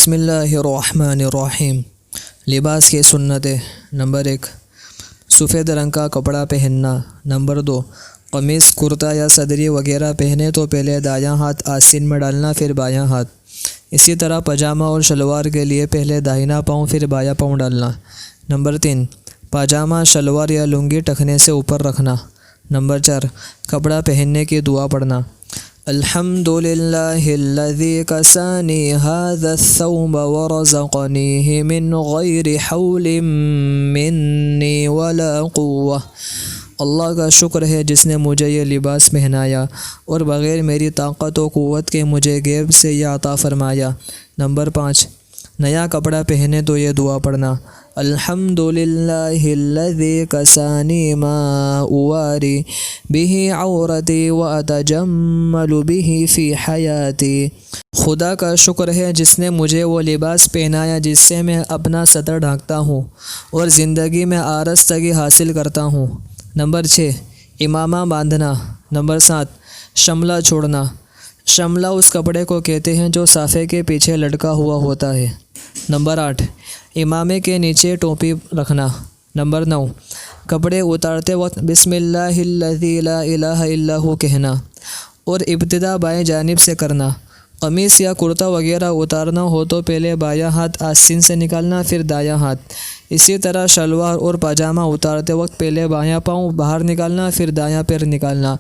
بسم اللہ الرحمن الرحیم۔ لباس کی سنتیں۔ نمبر 1، سفید رنگ کا کپڑا پہننا۔ نمبر 2، قمیص، کرتا یا صدری وغیرہ پہنے تو پہلے دایاں ہاتھ آستین میں ڈالنا پھر بایاں ہاتھ۔ اسی طرح پاجامہ اور شلوار کے لیے پہلے داہنا پاؤں پھر بایاں پاؤں ڈالنا۔ نمبر 3، پاجامہ، شلوار یا لنگی ٹخنے سے اوپر رکھنا۔ نمبر 4، کپڑا پہننے کی دعا پڑھنا۔ الحمدللہ الذی کسانی ھذا الثوب ورزقنیہ من غیر حول منی ولا قوہ۔ اللہ کا شکر ہے جس نے مجھے یہ لباس پہنایا اور بغیر میری طاقت و قوت کے مجھے غیب سے یہ عطا فرمایا۔ نمبر 5، نیا کپڑا پہنے تو یہ دعا پڑھنا۔ الحمدللہ الذی کسانی ما اواری بہ عورتی واتجمل بہ فی حیاتی۔ خدا کا شکر ہے جس نے مجھے وہ لباس پہنایا جس سے میں اپنا سطر ڈھانکتا ہوں اور زندگی میں آرستگی حاصل کرتا ہوں۔ نمبر 6، امامہ باندھنا۔ نمبر 7، شملہ چھوڑنا۔ شملہ اس کپڑے کو کہتے ہیں جو صافے کے پیچھے لٹکا ہوا ہوتا ہے۔ نمبر 8، امامے کے نیچے ٹوپی رکھنا۔ نمبر 9، کپڑے اتارتے وقت بسم اللہ الذی لا الہ الا ہو کہنا اور ابتدا بائیں جانب سے کرنا۔ قمیص یا کرتا وغیرہ اتارنا ہو تو پہلے بایاں ہاتھ آستین سے نکالنا پھر دایاں ہاتھ۔ اسی طرح شلوار اور پاجامہ اتارتے وقت پہلے بایاں پاؤں باہر نکالنا پھر دایاں پیر نکالنا۔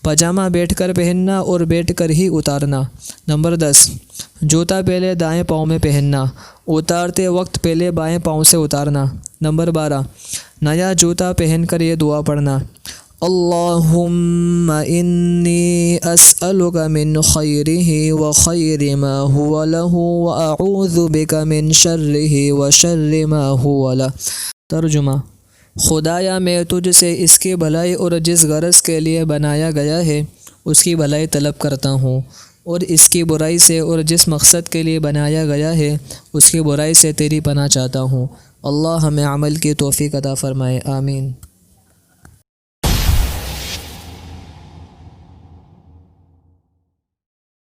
پاجامہ بیٹھ کر پہننا اور بیٹھ کر ہی اتارنا۔ نمبر 10، جوتا پہلے دائیں پاؤں میں پہننا، اتارتے وقت پہلے بائیں پاؤں سے اتارنا۔ نمبر 12، نیا جوتا پہن کر یہ دعا پڑھنا۔ اللہم انی اسألک من خیرہ وخیر ما هو لہ واعوذ بک من شرہ وشر ما هو لہ۔ ترجمہ: خدایا میں تجھ سے اس کی بھلائی اور جس غرض کے لیے بنایا گیا ہے اس کی بھلائی طلب کرتا ہوں، اور اس کی برائی سے اور جس مقصد کے لیے بنایا گیا ہے اس کی برائی سے تیری پناہ چاہتا ہوں۔ اللہ ہمیں عمل کی توفیق عطا فرمائے، آمین۔